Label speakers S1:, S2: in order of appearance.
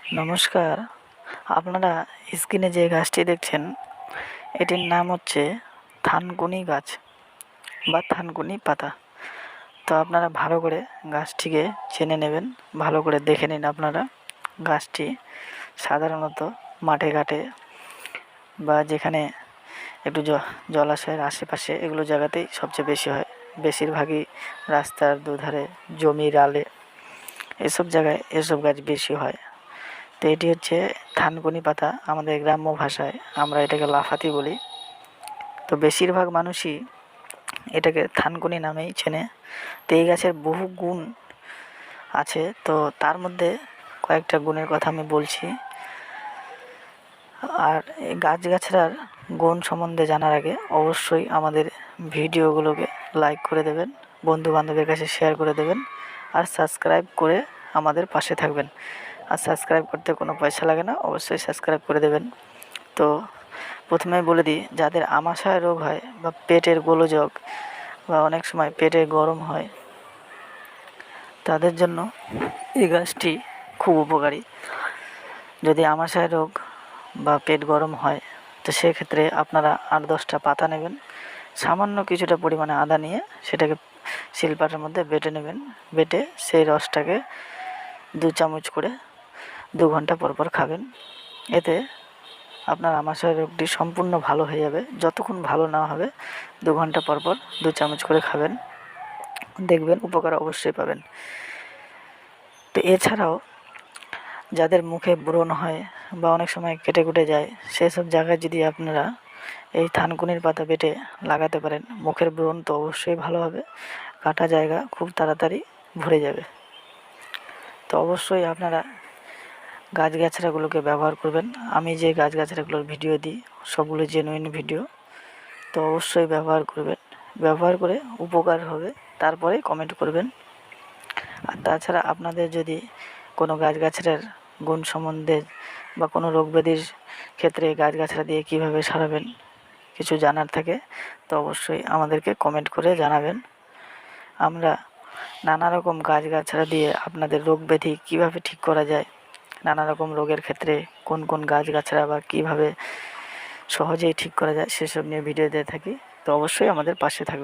S1: নমস্কার। আপনারা স্ক্রিনে যে গাছটি দেখছেন এটির নাম হচ্ছে থানকুনি গাছ বা থানকুনি পাতা। তো আপনারা ভালো করে গাছটিকে চেনে নেবেন, ভালো করে দেখে নিন। আপনারা গাছটি সাধারণত মাঠে ঘাটে বা যেখানে একটু জলাশয়ের আশেপাশে এগুলো জায়গাতেই সবচেয়ে বেশি হয়। বেশিরভাগই রাস্তার দুধারে, জমির আলে, এসব জায়গায় এসব গাছ বেশি হয়। তো এটি হচ্ছে থানকুনি পাতা, আমাদের গ্রাম্য ভাষায় আমরা এটাকে লাফাতি বলি। তো বেশিরভাগ মানুষই এটাকে থানকুনি নামেই চেনে। তো এই গাছের বহু গুণ আছে, তো তার মধ্যে কয়েকটা গুণের কথা আমি বলছি। আর এই গাছগাছড়ার গুণ সম্বন্ধে জানার আগে অবশ্যই আমাদের ভিডিওগুলোকে লাইক করে দেবেন, বন্ধু বান্ধবের কাছে শেয়ার করে দেবেন, আর সাবস্ক্রাইব করে আমাদের পাশে থাকবেন। আর সাবস্ক্রাইব করতে কোনো পয়সা লাগে না, অবশ্যই সাবস্ক্রাইব করে দেবেন। তো প্রথমে বলে দিই, যাদের আমাশয় রোগ হয় বা পেটের গোলযোগ বা অনেক সময় পেটে গরম হয়, তাদের জন্য এই গাছটি খুব উপকারী। যদি আমাশয় রোগ বা পেট গরম হয় তো সেক্ষেত্রে আপনারা 8-10টা পাতা নেবেন, সামান্য কিছুটা পরিমাণে আদা নিয়ে সেটাকে শিলপাটার মধ্যে বেটে নেবেন। বেটে সেই রসটাকে 2 চামচ করে 2 ঘন্টা পর পর খাবেন। এতে আপনার আমাশয় রোগটি সম্পূর্ণ ভালো হয়ে যাবে। যতক্ষণ ভালো না হবে 2 ঘন্টা পর পর 2 চামচ করে খাবেন, দেখবেন উপকার অবশ্যই পাবেন। তো এছাড়াও যাদের মুখে ব্রণ হয় বা অনেক সময় কেটে কুটে যায়, সেসব জায়গায় যদি আপনারা এই থানকুনির পাতা বেটে লাগাতে পারেন, মুখের ব্রণ তো অবশ্যই ভালো হবে, কাটা জায়গা খুব তাড়াতাড়ি ভরে যাবে। তো অবশ্যই আপনারা গাছগাছড়াগুলোকে ব্যবহার করবেন। আমি যে গাছগাছড়াগুলোর ভিডিও দিই সবগুলো জেনুইন ভিডিও, তো অবশ্যই ব্যবহার করবেন। ব্যবহার করে উপকার হবে তারপরে কমেন্ট করবেন। আর তাছাড়া আপনাদের যদি কোনো গাছগাছড়ার গুণ সম্বন্ধে বা কোনো রোগ ব্যাধির ক্ষেত্রে গাছগাছড়া দিয়ে কীভাবে সারাবেন কিছু জানার থাকে, তো অবশ্যই আমাদেরকে কমেন্ট করে জানাবেন। আমরা নানা রকম গাছগাছড়া দিয়ে আপনাদের রোগ ব্যাধি কীভাবে ঠিক করা যায়, নানা রকম রোগের ক্ষেত্রে কোন কোন গাছগাছড়া বা কীভাবে সহজেই ঠিক করা যায় সেসব নিয়ে ভিডিও দিয়ে থাকি। তো অবশ্যই আমাদের পাশে থাকবেন।